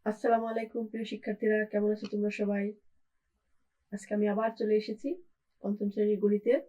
আসসালামু আলাইকুম প্রিয় শিক্ষার্থীরা, কেমন আছো তোমরা সবাই? আজকে আমি আবার চলে এসেছি পঞ্চম শ্রেণীর গণিতের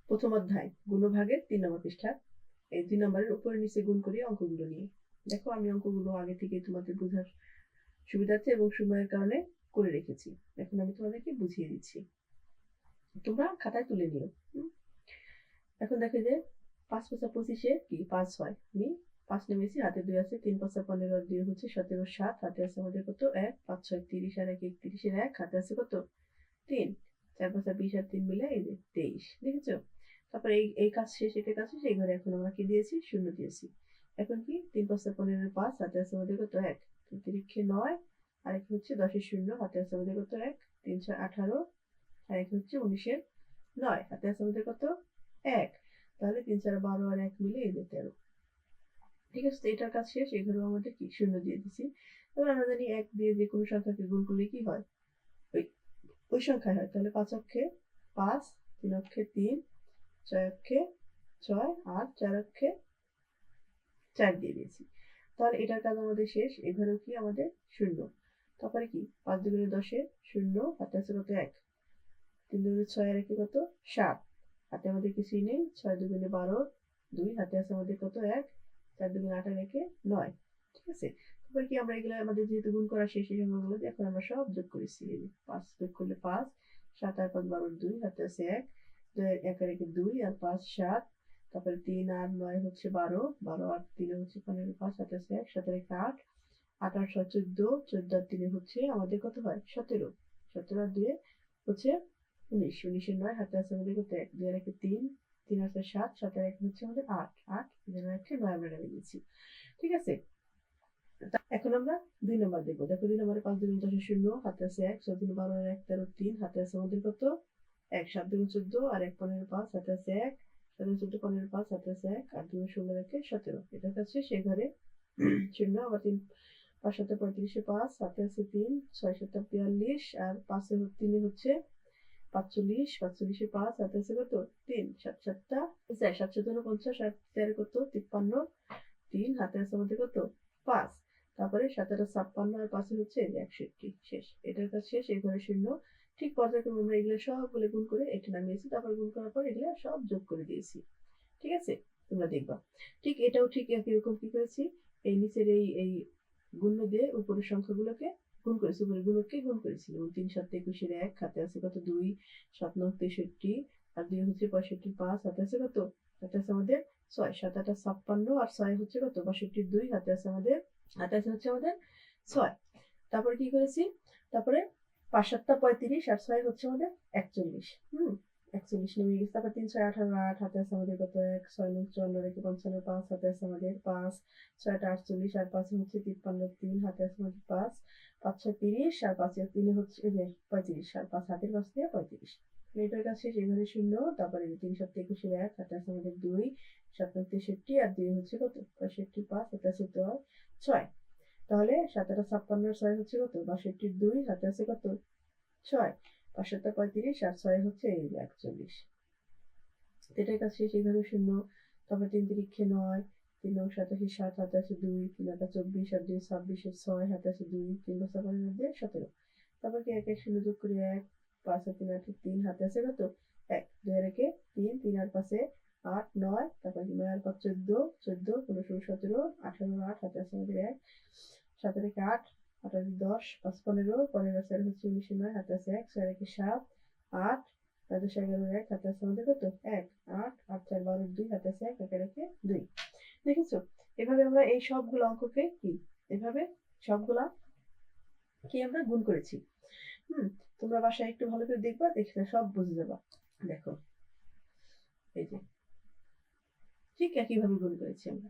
প্রথম অধ্যায় গুণভাগের ৩ নম্বর পৃষ্ঠা। এই ২ নম্বরের উপরে নিচে গুণ করি অঙ্কগুলো নিয়ে। দেখো, আমি অঙ্কগুলো আগে থেকে তোমাদের বোঝার সুবিধার্থে এবং সময়ের কারণে করে রেখেছি। এখন আমি তোমাদেরকে বুঝিয়ে দিচ্ছি, তোমরা খাতায় তুলে নিও। এখন দেখো যে ৫ ৫ ২৫-এ কি ৫ হয়, আমি ৫ নেমেছি, হাতে ২ আছে, ৩ ৫ ১৫ আর ২ হচ্ছে ১৭ ৭, হাতে আছে আমাদের কত ১, ৫ ৬ ৩০ আর ১ ৩১ এর ১, হাতে আছে কত ৩, ৪ ৫ ২০ আর ৩ মিলে এই যে ২৩, দেখেছো? তারপরে এই কাজ শেষ, এটা কাজ শেষ, এই ঘরে এখন আমরা কি দিয়েছি, শূন্য দিয়েছি। এখন কি ৩ ৫ ১৫ ৫, হাতে আছে আমাদের কত ১, ৩ ৯, আর এক হচ্ছে ১০-এর শূন্য, হাতে আছে আমাদের কত ১, ৩ ৬ ১৮, আর এক হচ্ছে ১৯-এর ৯, হাতে আছে আমাদের কত ১। তাহলে ৩ ৪ ১২ আর ১ মিলে এই যে ১৩। ঠিক আছে, তো এটার কাজ শেষ, এখানেও আমাদের কি শূন্য দিয়ে দিছি। এবার আমরা জানি ১ দিয়ে যে কোনো সংখ্যাকে গুণ করলে কি হয়, ওই ওই সংখ্যায় হয়। তাহলে ৫ অক্ষে ৫, ৩ অক্ষে ৩, ৬ অক্ষে ৬ আর ৪ অক্ষে ৪ দিয়ে দিয়েছি। তাহলে এটার কাজ আমাদের শেষ, এখানেও কি আমাদের শূন্য। তারপরে কি ৫ দুগুণে ১০-এ শূন্য, হাতে আছে কত ১, ৩ দুগুণে ৬ আর ১ কত ৭, হাতে আমাদের কিছুই নেই, ৬ দুগুণে ১২, ২, হাতে আছে আমাদের কত ১, ৪ দুগুণে ৮ আর ১ ৯। ঠিক আছে, তারপর কি আমরা এগুলো আমাদের যেহেতু গুণ করা শেষ, এই সংখ্যাগুলো এখন আমরা সব যোগ করেছি। ৫ যোগ করলে ৫, ৭ আর ৫ ১২, ২, হাতে আছে ১, ১ আর ১ ২ আর ৫ ৭, তারপরে ৩ আর ৯ হচ্ছে ১২, ১২ আর ৩ হচ্ছে ১৫, ৫, হাতে আছে ১, ৭ আর ১ ৮, ৮ আর ৬ ১৪, ১৪ আর ৩ হচ্ছে আমাদের কত হয় ১৭, ১৭ আর ২ হচ্ছে ১৯, ১৯ এর ৯, হাতে আছে আমাদের কত ১, ২ আর ১ ৩, ৩ আর ৪ ৭, ৭ আর ১ হচ্ছে আমাদের ৮, ৮, ৩ আর ১ ৯ আমরা নামিয়ে দিয়েছি। ঠিক আছে, এখন আমরা ২ নম্বর দেখবো। দেখো ২ নম্বরে ৫ দুগুণে ১০-এর শূন্য, হাতে আছে ১, ৬ দুগুণে ১২ আর ১ ১৩ ৩, হাতে আছে আমাদের কত ১, ৭ দুগুণে ১৪ আর ১ ১৫ ৫, হাতে আছে ১, ৭ দুগুণে ১৪ ১৫ ৫, হাতে আছে ১, ৮ দুগুণে ১৬ ১ ১৭। এটার কাছে সে ঘরে শূন্য, আবার ৩ ৫ ৭ ৩৫ এ ৫, হাতে আছে ৩, ৬ ৭ ৪২ আর ৫ এ ৩ হচ্ছে ৪৫, ৪৫ এ ৫, হাতে আছে কত ৩, ৭ ৭ ৭ ৭ ৪৯ আর ৪ কত ৫৩, ৩, হাতে আছে আমাদের কত ৫, তারপরে ৭ ৮ ৫৬ আর ৫ হচ্ছে ৬১, শেষ। এটার কাজ শেষ, এই ঘরে শূন্য। ঠিক পর্যায়ক্রমে আমরা এগুলো সবগুলো গুণ করে এটা নামিয়েছি, তারপর গুণ করার পর এগুলো সব যোগ করে দিয়েছি। ঠিক আছে, তোমরা দেখবা। ঠিক এটাও ঠিক একই রকম কি করেছি, এই নিচের এই গুণ্য দিয়ে উপরের সংখ্যাগুলোকে গুণ করেছি, উপরের গুণকে গুণ করেছি। ৩ ৭ ২১ এর ১, হাতে আছে কত ২, ৭ ৯ ৬৩ আর ২ হচ্ছে ৬৫, ৫, হাতে আছে কত, হাতে আছে আমাদের ৬, ৭ ৮ ৫৬ আর ৬ হচ্ছে কত ৬২, ২, হাতে আছে হচ্ছে আমাদের ৬। তারপরে কি করেছি, তারপরে ৫ ৭ ৩৫ আর ৬ হচ্ছে আমাদের ৪১, ৪১ নেমে গেছে। তারপর ৩ ৬ ১৮ ৮, হাতে আছে আমাদের কত ১, ৬ ৯ ৫৪ রেখে ৫৫, ৫, হাতে আছে আমাদের ৫, ৬ ৮ ৪৮ আর ৫ হচ্ছে ৫৩, ৩, হাতে আছে আমাদের ৫, ৫ ৬ ৩০ আর ৫ এর ৩ হচ্ছে ৩৫ আর ৫ হাতের ৫ দিয়ে ৩৫। এটার কাছে এখানে শূন্য, তারপরে ৩ ৭ ২১ এর ১, হাতে আছে আমাদের ২, ৭ ৯ ৬৩ আর ২ হচ্ছে কত ৬৫, ৫, হাতে আছে ৬। তাহলে ৭ ৮ ৫৬ আর ৬ হচ্ছে কত ৬২, ২, হাতে আছে কত ৬, ৫ ৭ ৩৫ আর ৬ হচ্ছে এই ৪১। এটার কাছে শেষ, এখানে শূন্য, তারপর ৩ তিরিক্ষে ৯, ৩ নং ৮৭ ৭, হাতে আছে ২, ৩ ৮ ২৪ আর ২ ২৬ এর ৬, হাতে আছে ২, ৩ ৫ ৫ দিয়ে ১৭। তারপর কি ১ ১ শূন্য যোগ করি ১, ৫ আর ৩ ৮ ৩, হাতে আছে কত ১, ২ আর ১ ৩, ৩ আর ৫ ৮ ৯, তারপর ৯ আর ৫ ১৪, ১৪ ১৫ ১৬ ১৭, ১৮ ৮, হাতে আছে আমাদের ১, ৭ আর ১ ৮, ৮ আর ১০, ৫ ১৫, ১৫ আর ৪ হচ্ছে ১৯ এর ৯, হাতে আছে ১, ৬ আর ১ ৭, ৮, ১০ ১১ ১, হাতে আছে আমাদের কত ১, ৮, ৮ ৪ ১২ ২, হাতে আছে ১, ১ আর ১ ২। দেখেছো, এভাবে আমরা এই সবগুলো অঙ্ককে কি এভাবে সবগুলা কি আমরা গুণ করেছি। তোমরা বাসায় একটু ভালো করে দেখবা, দেখলে সব বুঝে যাবা। দেখো, এই যে ঠিক একইভাবে গুণ করেছি আমরা।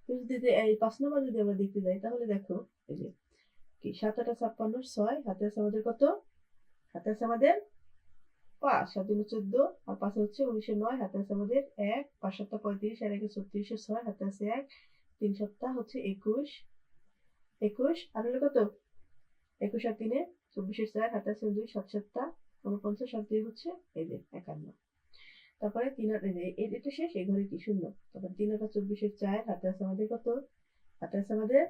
তুমি যদি এই ৫ নম্বর যদি আমরা দেখতে যাই, তাহলে দেখো এই যে কি ৭ ৮ ৫৬ ৬, হাতে আছে আমাদের কত, হাতে আছে আমাদের ৫, ৭ দুগুণে ১৪ আর ৫ হচ্ছে ১৯ এর ৯, হাতে আছে আমাদের ১, ৫ ৭ ৩৫ আর ১ ৩৬ এর ৬, হাতে আছে ১, ৩ ৭ হচ্ছে ২১, ২১ আর হলো কত ২১ আর ৩ ২৪ এর ৪, হাতে আছে ২, ৭ ৭ ৪৯ আর ২ হচ্ছে এই যে ৫১। তারপরে ৩ আর এটা শেষ, এই ঘরে কি শূন্য। তারপর ৩ আর ২৪ এর ৪, হাতে আছে আমাদের কত, হাতে আছে আমাদের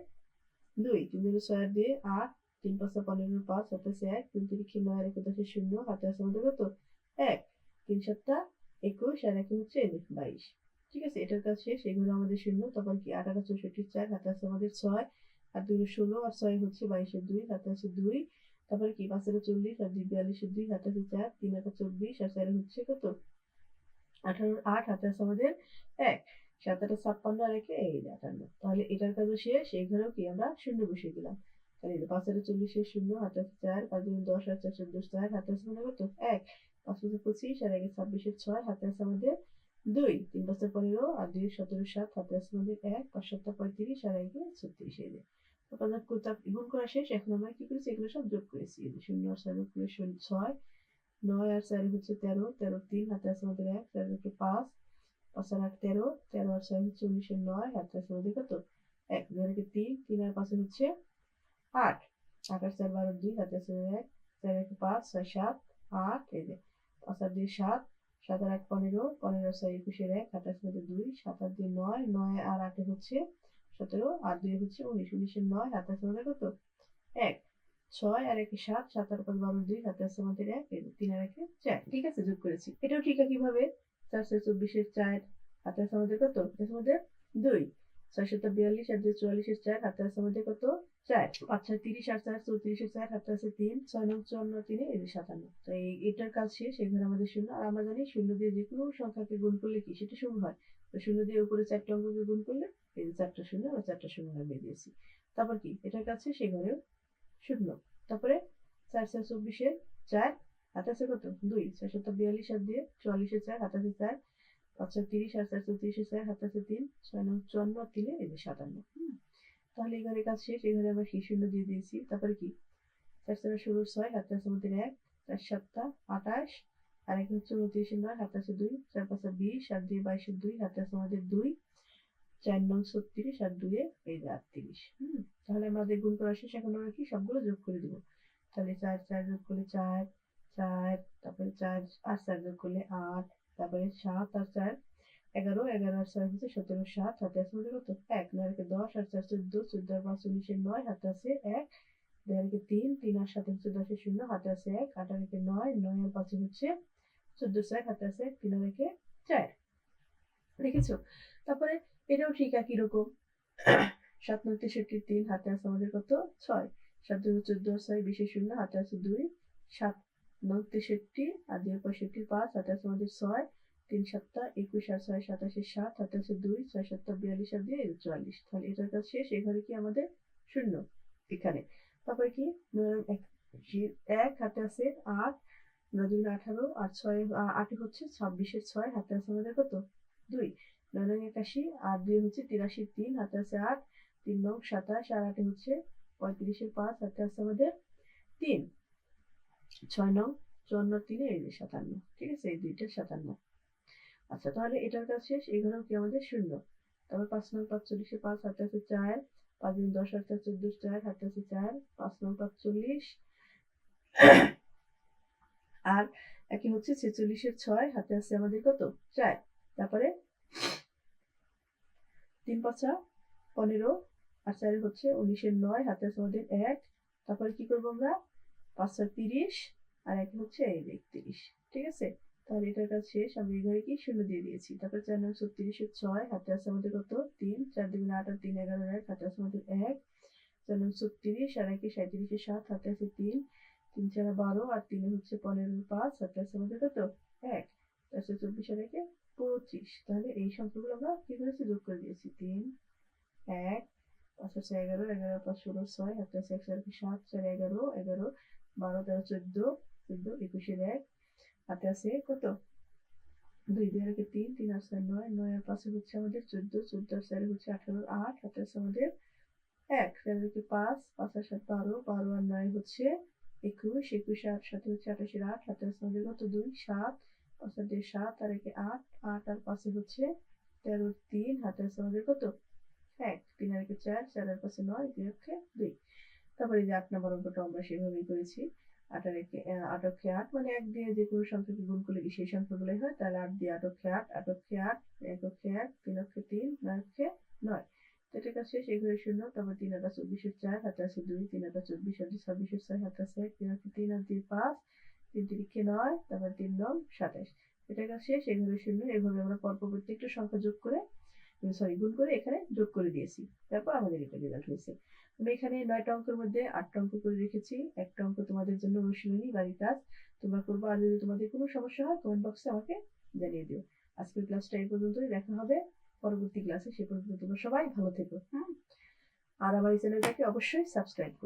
2 3 দুগুণে 6 আর 2 8 3 5 15 5 হাতে আছে 1 3 3 9 আর 1 10 0 হাতে আছে আমাদের কত 1 3 7 21 আর 1 হচ্ছে 22। ঠিক আছে, এটার কাজ শেষ। এগুলো আমাদের শূন্য। তখন কি 8 8 64 4 হাতে আছে আমাদের 6 আর 2 16 আর 6 হচ্ছে 22 এর 2 হাতে আছে 2। তারপরে কি 5 এর 40 আর 2 42 এর 2 হাতে আছে 4 3 8 24 আর 4 হচ্ছে কত 18 8 হাতে আছে আমাদের 1 7 8 56 আর 1 এই 58। তাহলে এটার কাজও শেষ। এই ঘরেও কি আমরা শূন্য বসিয়ে দিলাম। তাহলে 5 এর 40 এর 0 হাতে আছে 4 5 দুগুণে 10 আর 4 14 4 হাতে আছে আমাদের কত 1 5 5 25 আর 1 26 এর 6 হাতে আছে আমাদের 2 3 5 15 আর 2 17 7 হাতে আছে আমাদের 1 5 7 35 আর 1 36 এই যে। তারপর গুণ করা শেষ। এখন আমরা কি করেছি, এগুলো সব যোগ করেছি। এই যে 0 আর 6 যোগ করে 6 9 আর 4 হচ্ছে 13 13 3 হাতে আছে আমাদের 1 4 যোগ 5 5 আর 8 13 13 আর 6 হচ্ছে 19 এর 9 হাতে আছে আমাদের কত 1 2 আর 3 3 আর 5 হচ্ছে 8 8 আর 4 12 2 হাতে আছে 1 4 আর 5 6 7 8 এই যে 5 আর 2 7 7 আর 1 15 15 আর 6 21 এর 1 হাতে আছে আমাদের 2 7 আর 2 9 9 আর 8 হচ্ছে 17 আর 2 হচ্ছে 19 19 এর 9 হাতে আছে আমাদের কত 1 6 আর 1 7 7 আর 5 12 2 হাতে আছে আমাদের 1 এই 3 আর 1 4। ঠিক আছে, যোগ করেছি। এটাও ঠিক একইভাবে 4 6 24 এর 4 হাতে আছে আমাদের কত হাতে আছে আমাদের 2 6 7 42 আর 2 44 এর 4 হাতে আছে আমাদের কত 4 5 6 30 আর 4 34 এর 4 হাতে আছে 3 6 9 54 3 এই 57। তো এটার কাজ শেষ। এখানে আমাদের শূন্য। আর আমরা জানি শূন্য দিয়ে যে কোনো সংখ্যাকে গুণ করলে কি সেটা শূন্য হয়। তো শূন্য দিয়ে উপরে 4টা অঙ্ককে গুণ করলে এই যে 4টা শূন্য আর 4টা শূন্য আমরা দিয়েছি। তারপর কি এটার কাজ শেষ। এবারেও শূন্য। তারপরে 4 4 24 এর 4 হাতে আছে কত 2 6 7 42 আর 2 44 এর 4 হাতে আছে 4 5 6 30 আর 4 34 এর 4 হাতে আছে 3 6 9 54 আর 3 এই যে 57। তাহলে এই ঘরে কাজ শেষ। এই ঘরে আমরা কি শূন্য দিয়ে দিয়েছি। তারপরে কি 4 4 16 6 হাতে আছে আমাদের 1 4 7 28 আর 1 হচ্ছে 29 এর 9 হাতে আছে 2 4 5 20 আর 2 22 এর 2 হাতে আছে আমাদের 2 4 9 36 আর 2 এই যে 38। তাহলে আমাদের গুণ করা শেষ। এখন আমরা কি সবগুলো যোগ করে দিব। তাহলে 4 4 যোগ করলে 4 4 তারপরে 4 আর 4 যোগ করলে 8 তারপরে 7 আর 4 11 11 আর 6 হচ্ছে 17 7 হাতে আছে আমাদের কত 1 9 আর 10 আর 4 14 14 আর 5 19 এর 9 হাতে আছে 1 2 আর 3 3 আর 7 হচ্ছে 10 এর 0 হাতে আছে 1 8 আর 9 9 আর 5 হচ্ছে 14 4 হাতে আছে 3 আর 4 দেখেছো। তারপরে এটাও ঠিক একই রকম 7 9 63 3 হাতে আছে আমাদের কত 6 7 2 14 আর 6 20 0 হাতে আছে 2 7 9 63 আর 2 65 5 হাতে আছে আমাদের 6 3 7 21 আর 6 27 7 হাতে আছে 2 6 7 42 আর 2 44। তাহলে এটার কাজ শেষ। এখানে কি আমাদের শূন্য এখানে। তারপরে কি 1 হাতে আছে 8 9 2 18 আর 6 8 হচ্ছে 26 এর 6 হাতে আছে আমাদের কত 2 9 9 81 আর 2 হচ্ছে 83 3 হাতে আছে 8 3 9 27 আর 8 হচ্ছে 35 এর 5 হাতে আছে আমাদের 3 6 9 54 3 এই যে 57। ঠিক আছে, এই দুইটা 57। আচ্ছা, তাহলে এটার কাজ শেষ। এগুলো কি আমাদের শূন্য। তারপর 5 9 45 এর 5 হাতে আছে 4 5 দিন 10 আর 4 14 4 হাতে আছে 4 5 9 45 আর একই হচ্ছে 46 এর 6 হাতে আছে আমাদের কত 4 তারপরে 3 5 15 আর 4 হচ্ছে 19 এর 9 হাতে আছে আমাদের 1 তারপরে কি করব আমরা 5 30 আর 1 হচ্ছে 31। ঠিক আছে, তাহলে এটার কাজ শেষ। আমি এই ঘরে কি শূন্য দিয়ে দিয়েছি। তারপর 4 9 36 এর 6 হাতে আছে আমাদের কত 3 4 2 8 আর 3 11 এর 1 হাতে আছে আমাদের 1 4 9 36 আর 1 37 এর 7 হাতে আছে 3 3 4 12 আর 3 হচ্ছে 15 এর 5 হাতে আছে আমাদের কত 1 424 আর 1 25। তাহলে এই সংখ্যাগুলো আমরা কি করেছি যোগ করে দিয়েছি 3 1 5 আছে 11 11 5 16 6 হাতে আছে 1 7 4 11 11 12 13 14 14 21 এর 1 হাতে আছে কত 2 2 আর 3 3 আর 4 9 9 আর 5 হচ্ছে আমাদের 14 14 আর 4 হচ্ছে 18 8 হাতে আছে আমাদের 1 4 5 5 আর 7 12 12 আর 9 হচ্ছে 21 21 আর 7 হচ্ছে 28 এর 8 হাতে আছে আমাদের কত 2 7 5 আর 2 7 আর 1 8 8 আর 5 হচ্ছে 13 3 হাতে আছে আমাদের কত 1 3 আর 4 4 আর 5 9 2 অক্ষে 2। তারপরে যে 8 নম্বর অঙ্কটা আমরা সেভাবেই করেছি 8 আর 8 অক্ষে 8 মানে 1 দিয়ে যে কোনো সংখ্যাকে গুণ করলে কি সেই সংখ্যাগুলোই হয়। তাহলে 8 দিয়ে 8 অক্ষে 8 8 অক্ষে 8 1 অক্ষে 1 3 অক্ষে 3 9 অক্ষে 9। এটার কাজ শেষ, এই ঘরে 0, তারপর 3 8 24 4, হাতে আছে 2, 3 8 24 8 26 6, হাতে আছে 1, 3 হাতে 3 আর 2 5, 3 3 9, তারপর 3 9 27। এটার কাজ শেষ, এই ঘরে 0। এইভাবে আমরা পরপর প্রত্যেকটা সংখ্যা যোগ করে, গুণ করে এখানে যোগ করে দিয়েছি। তারপর আমাদের এটা রেজাল্ট হয়েছে। আমি এখানে 9টা অঙ্কের মধ্যে 8টা অঙ্ক করে রেখেছি। একটা অঙ্ক তোমাদের জন্য অনুশীলনী বাড়ির কাজ তোমরা করবা। আর যদি তোমাদের কোনো সমস্যা হয় কমেন্ট বক্সে আমাকে জানিয়ে দিও। আজকের ক্লাসটা এই পর্যন্তই, দেখা হবে পরবর্তী ক্লাসে। সে পর্যন্ত তোমরা সবাই ভালো থেকো। আর আমার এই চ্যানেলটাকে অবশ্যই সাবস্ক্রাইব করো।